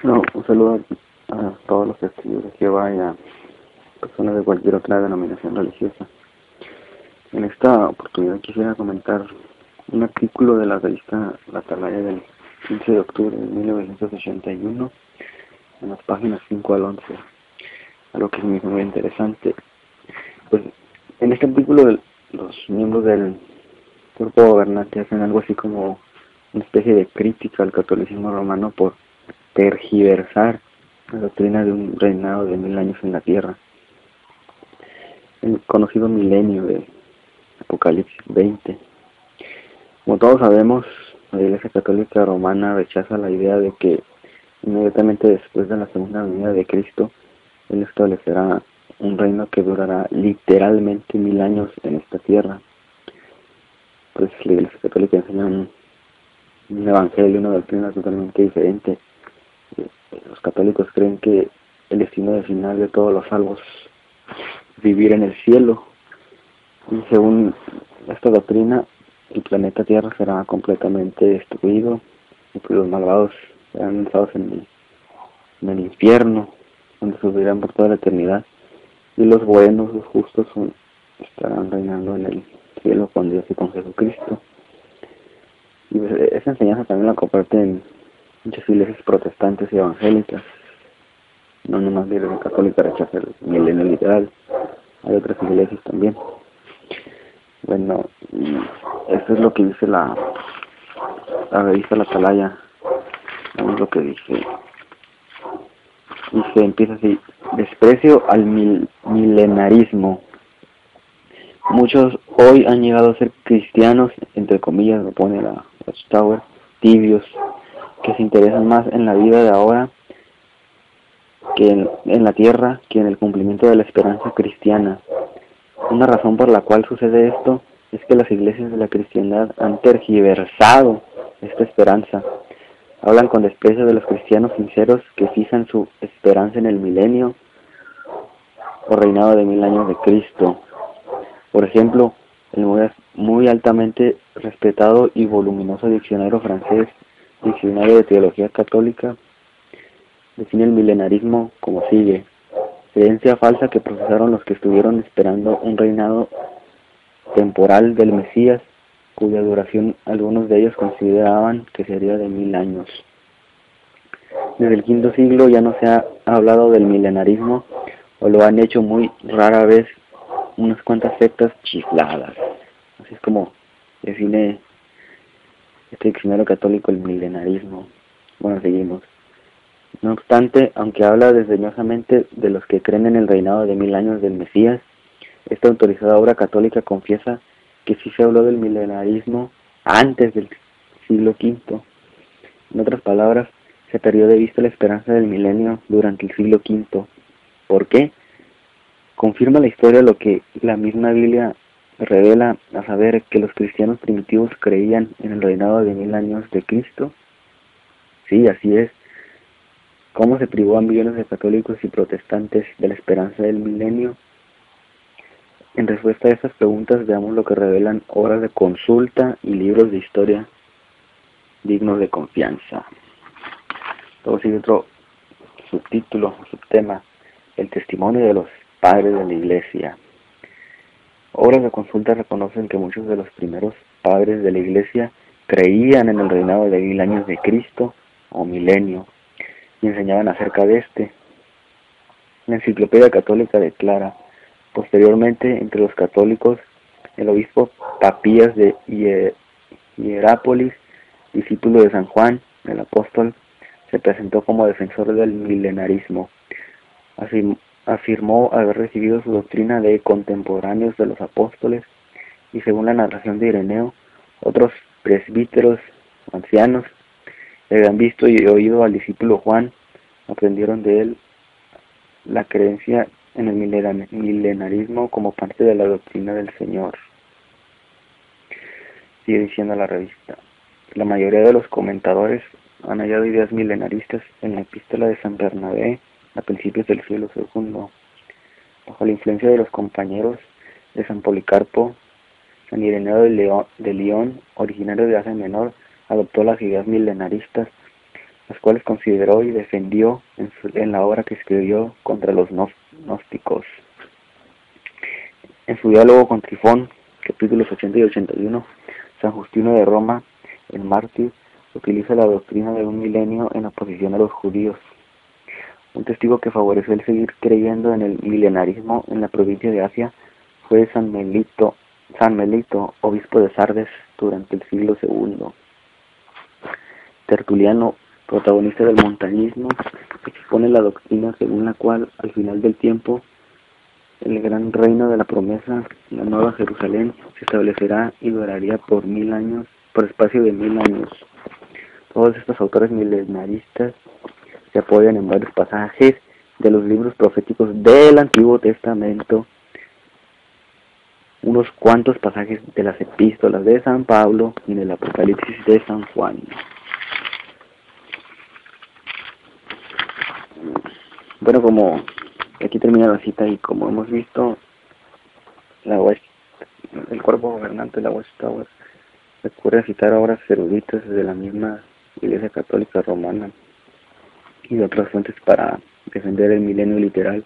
No, un saludo a todos los testigos de Jehová y a personas de cualquier otra denominación religiosa. En esta oportunidad quisiera comentar un artículo de la revista La Atalaya del 15 de octubre de 1981, en las páginas 5 al 11, algo que me hizo muy interesante. Pues en este artículo los miembros del cuerpo gobernante hacen algo así como una especie de crítica al catolicismo romano por tergiversar la doctrina de un reinado de 1000 años en la tierra. El conocido milenio de Apocalipsis 20. Como todos sabemos, la Iglesia Católica Romana rechaza la idea de que inmediatamente después de la segunda venida de Cristo, Él establecerá un reino que durará literalmente 1000 años en esta tierra. Pues la Iglesia Católica enseña un evangelio, una doctrina totalmente diferente. Los católicos creen que el destino final de todos los salvos es vivir en el cielo, y según esta doctrina el planeta Tierra será completamente destruido y pues los malvados serán lanzados en el infierno, donde sufrirán por toda la eternidad, y los buenos, los justos, estarán reinando en el cielo con Dios y con Jesucristo. Y pues, esa enseñanza también la comparten muchas iglesias protestantes y evangélicas. No nomás la Iglesia Católica rechaza el milenio literal, hay otras iglesias también. Bueno, eso es lo que dice la revista La Atalaya. Vamos lo que dice. Dice, empieza así: desprecio al milenarismo. Muchos hoy han llegado a ser cristianos, entre comillas, lo pone la Watchtower, tibios, que se interesan más en la vida de ahora que en la tierra, que en el cumplimiento de la esperanza cristiana. Una razón por la cual sucede esto es que las iglesias de la cristiandad han tergiversado esta esperanza. Hablan con desprecio de los cristianos sinceros que fijan su esperanza en el milenio o reinado de 1000 años de Cristo. Por ejemplo, el muy altamente respetado y voluminoso diccionario francés, Diccionario de Teología Católica, define el milenarismo como sigue: creencia falsa que profesaron los que estuvieron esperando un reinado temporal del Mesías, cuya duración algunos de ellos consideraban que sería de 1000 años. Desde el quinto siglo ya no se ha hablado del milenarismo, o lo han hecho muy rara vez unas cuantas sectas chifladas. Así es como define este diccionario católico el milenarismo. Bueno, seguimos. No obstante, aunque habla desdeñosamente de los que creen en el reinado de 1000 años del Mesías, esta autorizada obra católica confiesa que sí se habló del milenarismo antes del siglo V. En otras palabras, se perdió de vista la esperanza del milenio durante el siglo V. ¿Por qué? Confirma la historia lo que la misma Biblia revela, a saber que los cristianos primitivos creían en el reinado de 1000 años de Cristo. Sí, así es. ¿Cómo se privó a millones de católicos y protestantes de la esperanza del milenio? En respuesta a estas preguntas, veamos lo que revelan obras de consulta y libros de historia dignos de confianza. Luego sigue otro subtítulo, subtema: el testimonio de los padres de la Iglesia. Obras de consulta reconocen que muchos de los primeros padres de la Iglesia creían en el reinado de 1000 años de Cristo o milenio y enseñaban acerca de este. La Enciclopedia Católica declara: posteriormente, entre los católicos, el obispo Papías de Hierápolis, discípulo de San Juan, el apóstol, se presentó como defensor del milenarismo. Afirmó haber recibido su doctrina de contemporáneos de los apóstoles, y según la narración de Ireneo, otros presbíteros ancianos que habían visto y oído al discípulo Juan aprendieron de él la creencia en el milenarismo como parte de la doctrina del Señor. Sigue diciendo la revista: la mayoría de los comentadores han hallado ideas milenaristas en la epístola de San Bernabé a principios del siglo II. Bajo la influencia de los compañeros de San Policarpo, San Ireneo de León, originario de Asia Menor, adoptó las ideas milenaristas, las cuales consideró y defendió en la obra que escribió contra los gnósticos. En su diálogo con Trifón, capítulos 80 y 81, San Justino de Roma, el mártir, utiliza la doctrina de un milenio en oposición a los judíos. Un testigo que favoreció el seguir creyendo en el milenarismo en la provincia de Asia fue San Melito, obispo de Sardes, durante el siglo II. Tertuliano, protagonista del montañismo, expone la doctrina según la cual, al final del tiempo, el gran reino de la promesa, la nueva Jerusalén, se establecerá y duraría por espacio de 1000 años. Todos estos autores milenaristas se apoyan en varios pasajes de los libros proféticos del Antiguo Testamento, unos cuantos pasajes de las epístolas de San Pablo y del Apocalipsis de San Juan. Bueno, como aquí termina la cita y como hemos visto, el cuerpo gobernante de la Watchtower recurre a citar obras eruditas de la misma Iglesia Católica Romana y de otras fuentes para defender el milenio literal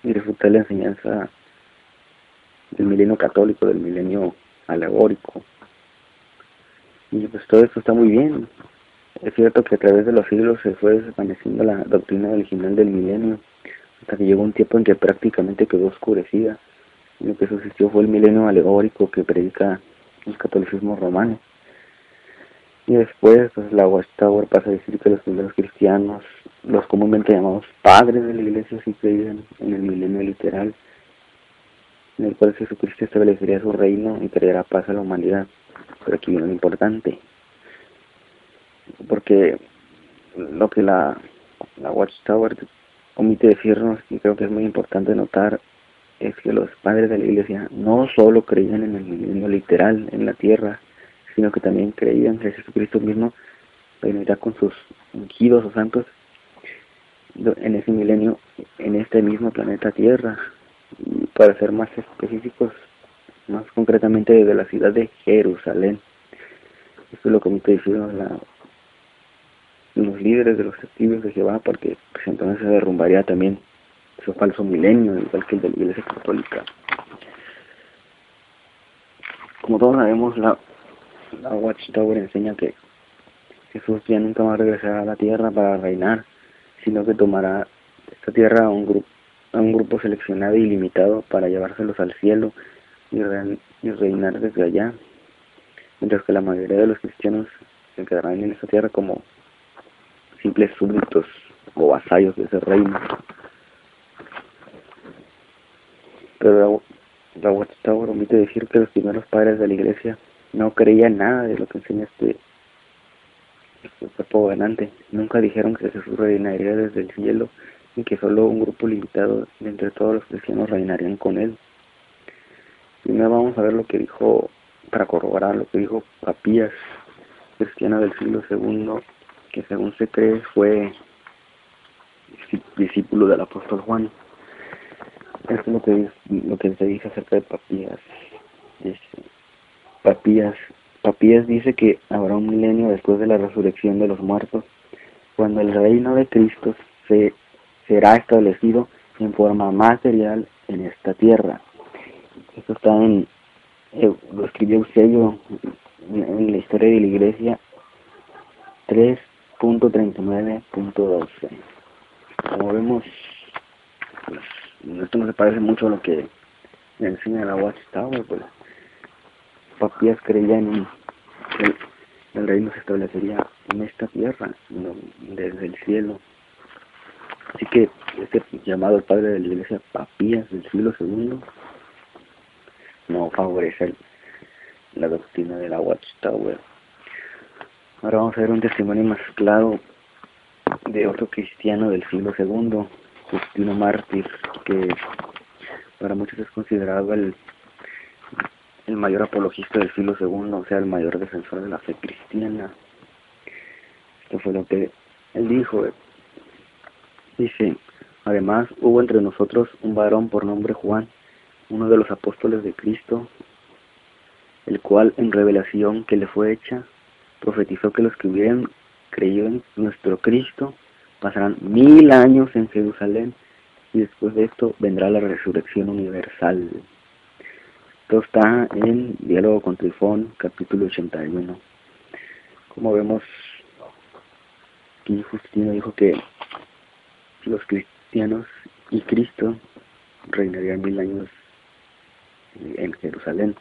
y refutar la enseñanza del milenio católico, del milenio alegórico. Y pues todo esto está muy bien. Es cierto que a través de los siglos se fue desvaneciendo la doctrina original del milenio, hasta que llegó un tiempo en que prácticamente quedó oscurecida, y lo que subsistió fue el milenio alegórico que predica el catolicismo romano. Y después, pues, la Watchtower pasa a decir que los primeros cristianos, los comúnmente llamados padres de la Iglesia, sí creían en el milenio literal, en el cual Jesucristo establecería su reino y traerá paz a la humanidad. Pero aquí viene lo importante, porque lo que la Watchtower omite decirnos, y creo que es muy importante notar, es que los padres de la Iglesia no solo creían en el milenio literal en la tierra, sino que también creían que Jesucristo mismo venirá con sus ungidos o santos en ese milenio, en este mismo planeta Tierra. Y para ser más específicos, más concretamente desde la ciudad de Jerusalén. Esto es lo que omite decir los líderes de los testigos de Jehová, porque pues entonces se derrumbaría también su falso milenio, igual que el de la Iglesia Católica. Como todos sabemos, la Watchtower enseña que Jesús ya nunca va a regresar a la tierra para reinar, sino que tomará esta tierra a un grupo seleccionado y limitado para llevárselos al cielo y reinar desde allá, mientras que la mayoría de los cristianos se quedarán en esta tierra como simples súbditos o vasallos de ese reino. Pero la Watchtower omite decir que los primeros padres de la Iglesia no creían nada de lo que enseña este cuerpo gobernante. Nunca dijeron que Jesús reinaría desde el cielo y que solo un grupo limitado de entre todos los cristianos reinarían con él. Primero vamos a ver lo que dijo, para corroborar lo que dijo Papías, cristiano del siglo II, que según se cree fue discípulo del apóstol Juan. Esto es lo que se dice acerca de Papías. Papías dice que habrá un milenio después de la resurrección de los muertos, cuando el reino de Cristo será establecido en forma material en esta tierra. Esto está lo escribió Eusebio en la historia de la Iglesia 3.39.12. Como vemos, pues, esto no se parece mucho a lo que me enseña la Watchtower, pues Papías creía en que el reino se establecería en esta tierra, no desde el cielo. Así que este llamado el padre de la Iglesia, Papías del siglo II, no favorece la doctrina de la Watchtower. Ahora vamos a ver un testimonio más claro de otro cristiano del siglo II, Justino Mártir, que para muchos es considerado el mayor apologista del siglo II, o sea, el mayor defensor de la fe cristiana. Esto fue lo que él dijo. Dice: además hubo entre nosotros un varón por nombre Juan, uno de los apóstoles de Cristo, el cual en revelación que le fue hecha profetizó que los que hubieren creyó en nuestro Cristo pasarán 1000 años en Jerusalén y después de esto vendrá la resurrección universal. Esto está en Diálogo con Trifón, capítulo 81. Como vemos, aquí Justino dijo que los cristianos y Cristo reinarían 1000 años en Jerusalén.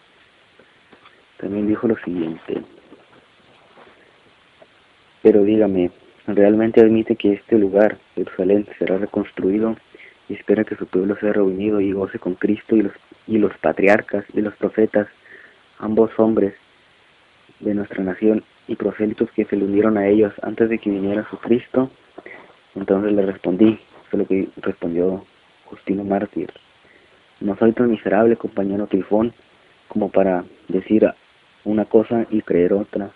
También dijo lo siguiente: pero dígame, ¿realmente admite que este lugar, Jerusalén, será reconstruido y espera que su pueblo sea reunido y goce con Cristo y los patriarcas y los profetas, ambos hombres de nuestra nación y prosélitos que se le unieron a ellos antes de que viniera su Cristo? Entonces le respondí, fue lo que respondió Justino Mártir: no soy tan miserable, compañero Trifón, como para decir una cosa y creer otra,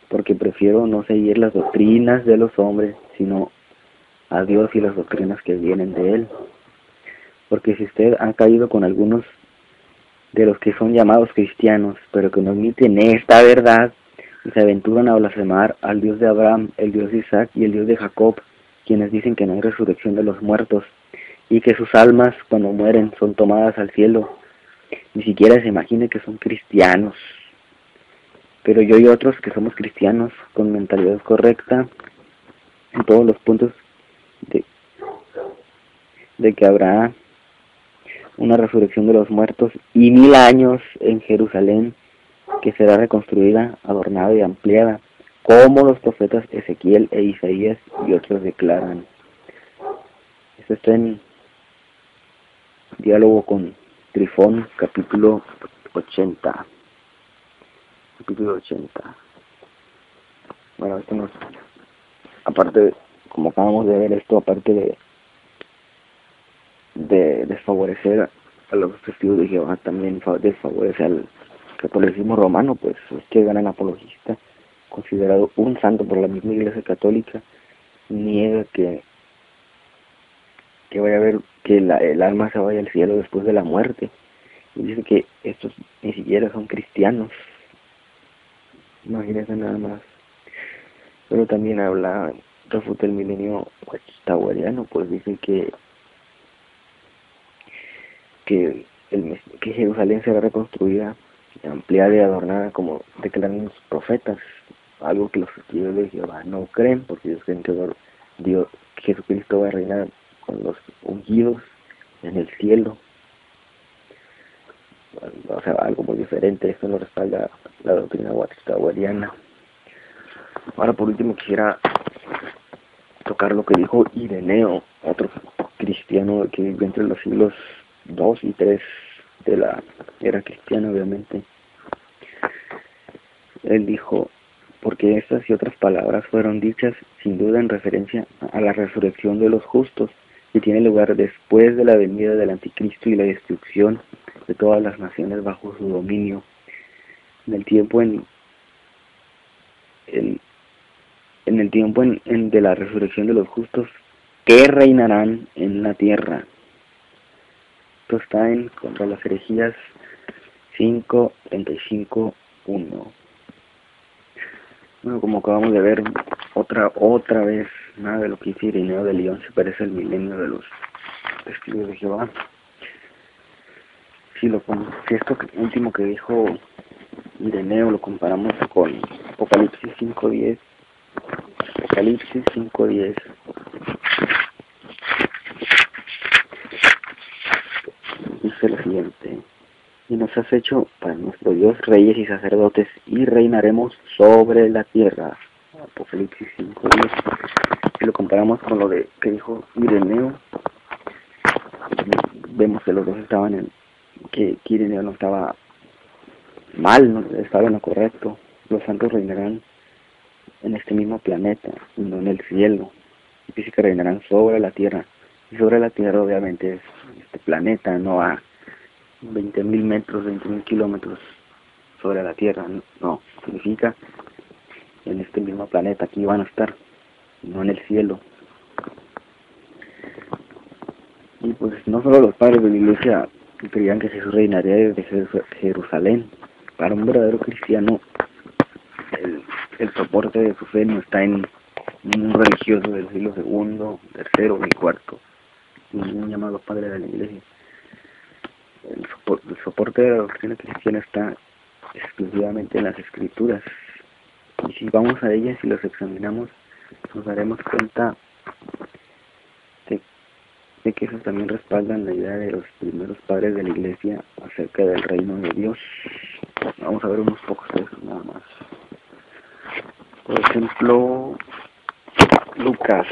porque prefiero no seguir las doctrinas de los hombres, sino a Dios y las doctrinas que vienen de Él. Porque si usted ha caído con algunos de los que son llamados cristianos, pero que no admiten esta verdad, y se aventuran a blasfemar al Dios de Abraham, el Dios de Isaac y el Dios de Jacob, quienes dicen que no hay resurrección de los muertos, y que sus almas, cuando mueren, son tomadas al cielo, ni siquiera se imagine que son cristianos. Pero yo y otros que somos cristianos con mentalidad correcta en todos los puntos de que habrá una resurrección de los muertos y 1000 años en Jerusalén que será reconstruida, adornada y ampliada, como los profetas Ezequiel e Isaías y otros declaran. Esto está en Diálogo con Trifón, capítulo 80. Capítulo 80. Bueno, esto nos, aparte, como acabamos de ver, esto aparte de desfavorecer a los testigos de Jehová, también desfavorece al catolicismo romano, pues es que gran apologista, considerado un santo por la misma Iglesia Católica, niega que vaya a haber, que el alma se vaya al cielo después de la muerte, y dice que estos ni siquiera son cristianos. Imagínense nada más. Pero también refuta el milenio watchtoweriano, pues dice que Jerusalén será reconstruida, ampliada y adornada como declaran los profetas, algo que los testigos de Jehová no creen, porque ellos creen que Jesucristo va a reinar con los ungidos en el cielo. O sea, algo muy diferente. Esto no respalda la doctrina watchtoweriana. Ahora, por último, quisiera tocar lo que dijo Ireneo, otro cristiano que vivió entre los siglos 2 y 3 de la era cristiana, obviamente. Él dijo: porque estas y otras palabras fueron dichas sin duda en referencia a la resurrección de los justos, que tiene lugar después de la venida del anticristo y la destrucción de todas las naciones bajo su dominio, en el tiempo de la resurrección de los justos, que reinarán en la tierra. Esto está en Contra las herejías 5:35:1. Bueno, como acabamos de ver, otra vez, nada de lo que dice Ireneo de León se parece al milenio de los testigos de Jehová. Si esto último que dijo Ireneo lo comparamos con Apocalipsis 5:10, Apocalipsis 5:10, dice lo siguiente: y nos has hecho para nuestro Dios reyes y sacerdotes, y reinaremos sobre la tierra. Apocalipsis 5:10. Si lo comparamos con lo que dijo Ireneo, vemos que los dos estaban que Ireneo no estaba mal, no estaba en lo correcto. Los santos reinarán en este mismo planeta y no en el cielo. Dice que reinarán sobre la tierra, y sobre la tierra obviamente es este planeta, no a 20.000 metros, 20.000 kilómetros sobre la tierra. No, significa en este mismo planeta, aquí van a estar, no en el cielo. Y pues no solo los padres de la iglesia creían que Jesús reinaría desde Jerusalén. Para un verdadero cristiano, el soporte de su fe no está en un religioso del siglo segundo, tercero y cuarto, un llamado padre de la iglesia. El soporte de la doctrina cristiana está exclusivamente en las escrituras, y si vamos a ellas y las examinamos, nos daremos cuenta de que esos también respaldan la idea de los primeros padres de la iglesia acerca del reino de Dios. Vamos a ver unos pocos de esos nada más. Por ejemplo, Lucas,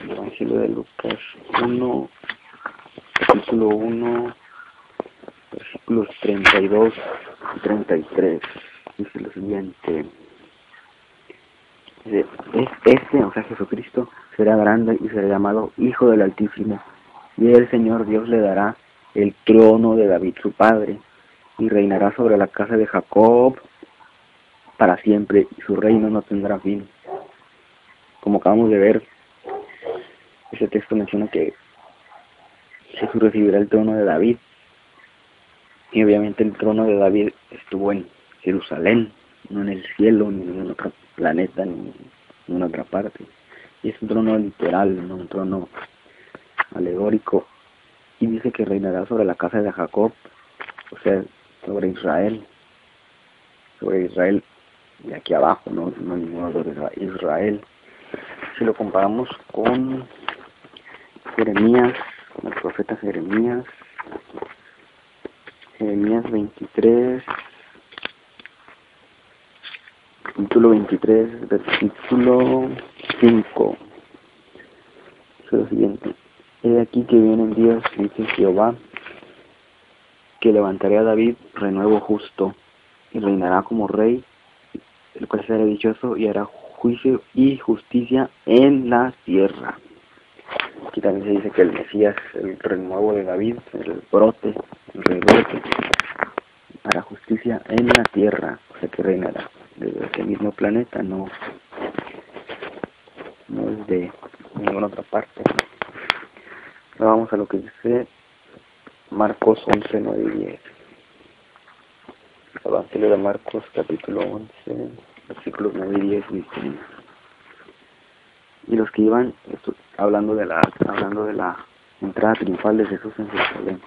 el Evangelio de Lucas 1, capítulo 1, versículos 32 y 33, dice lo siguiente. Dice, o sea, Jesucristo, será grande y será llamado Hijo del Altísimo, y el Señor Dios le dará el trono de David su padre, y reinará sobre la casa de Jacob para siempre, y su reino no tendrá fin. Como acabamos de ver, ese texto menciona que Jesús recibirá el trono de David, y obviamente el trono de David estuvo en Jerusalén, no en el cielo, ni en otro planeta, ni en otra parte. Y es un trono literal, no un trono alegórico. Y dice que reinará sobre la casa de Jacob, o sea, sobre Israel de aquí abajo, no ningún otro de Israel. Si lo comparamos con Jeremías, con el profeta Jeremías 23, capítulo 23, versículo 5, es lo siguiente: he aquí que vienen días, dice Jehová, que levantaré a David renuevo justo, y reinará como rey, el cual será dichoso y hará juicio y justicia en la tierra. Aquí también se dice que el Mesías, el renuevo de David, el brote, el rebrote, hará justicia en la tierra, o sea que reinará desde ese mismo planeta, no es de ninguna otra parte. Ahora vamos a lo que dice Marcos 11, 9 y 10. Evangelio de Marcos, capítulo 11, versículos 9 y 10 dice: y los que iban, hablando de la entrada triunfal de Jesús en Jerusalén,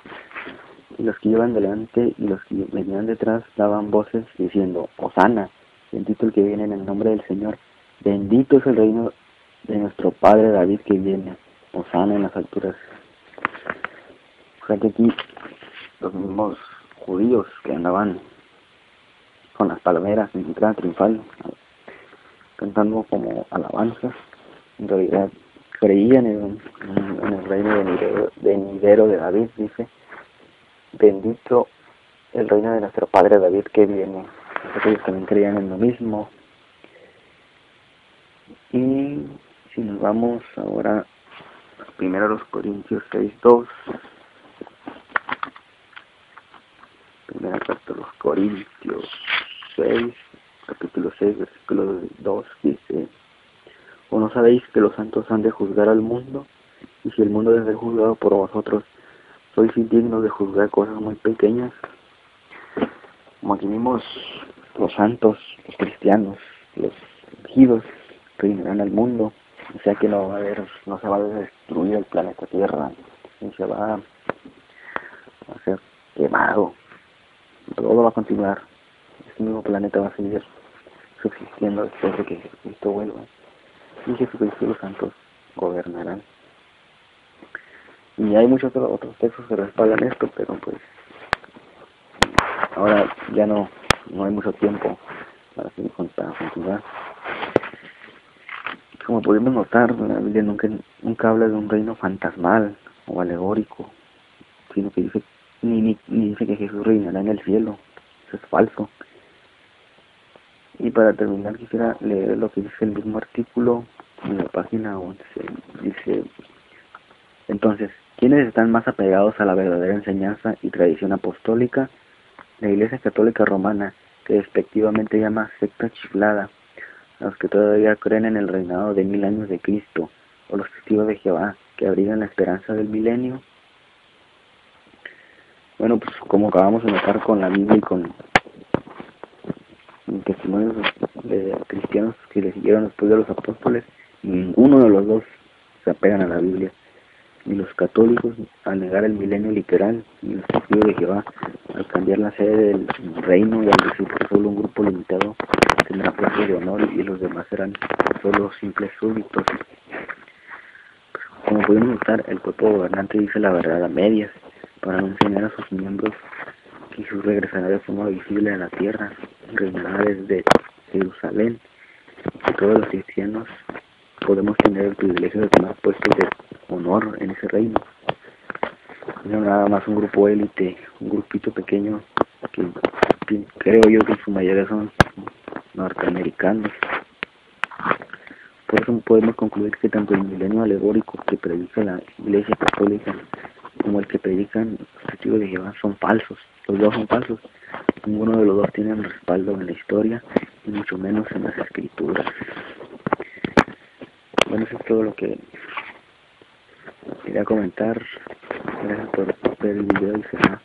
y los que iban delante y los que venían detrás daban voces diciendo: Hosana, bendito el que viene en el nombre del Señor, bendito es el reino de nuestro Padre David que viene, Hosana en las alturas. O sea que aquí los mismos judíos que andaban con las palmeras en entrada triunfal, cantando como alabanzas, en realidad creían en el reino venidero de David. Dice: bendito el reino de nuestro Padre David que viene. Ellos también creían en lo mismo. Y si nos vamos ahora primero a los Corintios 6:2, primera carta a los Corintios 6, capítulo 6, versículo 2, dice: ¿o no sabéis que los santos han de juzgar al mundo? Y si el mundo debe ser juzgado por vosotros, ¿sois indignos de juzgar cosas muy pequeñas? Como aquí vimos, los santos, los cristianos, los ungidos reinarán al mundo, o sea que no se va a destruir el planeta Tierra, ni se va a ser quemado, todo va a continuar. Este mismo planeta va a seguir subsistiendo después de que Jesucristo vuelva, y Jesucristo y los santos gobernarán. Y hay muchos otros textos que respaldan esto, pero pues ahora ya no hay mucho tiempo para continuar. Como pudimos notar, la Biblia nunca habla de un reino fantasmal o alegórico, sino que dice, ni dice que Jesús reinará en el cielo. Eso es falso. Y para terminar quisiera leer lo que dice el mismo artículo en la página 11. Dice: entonces, ¿quiénes están más apegados a la verdadera enseñanza y tradición apostólica? La Iglesia Católica Romana, que despectivamente llama secta chiflada a los que todavía creen en el reinado de 1000 años de Cristo, o los testigos de Jehová, que abrigan la esperanza del milenio. Bueno, pues como acabamos de notar con la Biblia y con testimonios de cristianos que le siguieron después de los apóstoles, Ninguno de los dos se apegan a la Biblia, ni los católicos al negar el milenio literal, ni los testigos de Jehová al cambiar la sede del reino y al decir que solo un grupo limitado tendrá puestos de honor y los demás serán solo simples súbditos. Como pudimos notar, el cuerpo gobernante dice la verdad a medias para no enseñar a sus miembros que Jesús regresará de forma visible a la tierra y reinará desde Jerusalén. Y todos los cristianos podemos tener el privilegio de tomar puestos de honor en ese reino. No nada más un grupo élite, un grupito pequeño que creo yo que en su mayoría son norteamericanos. Por eso podemos concluir que tanto el milenio alegórico que predica la Iglesia Católica como el que predican los testigos de Jehová son falsos. Los dos son falsos. Ninguno de los dos tiene un respaldo en la historia y mucho menos en las escrituras. Bueno, eso es todo lo que quería comentar. Gracias por ver el video y será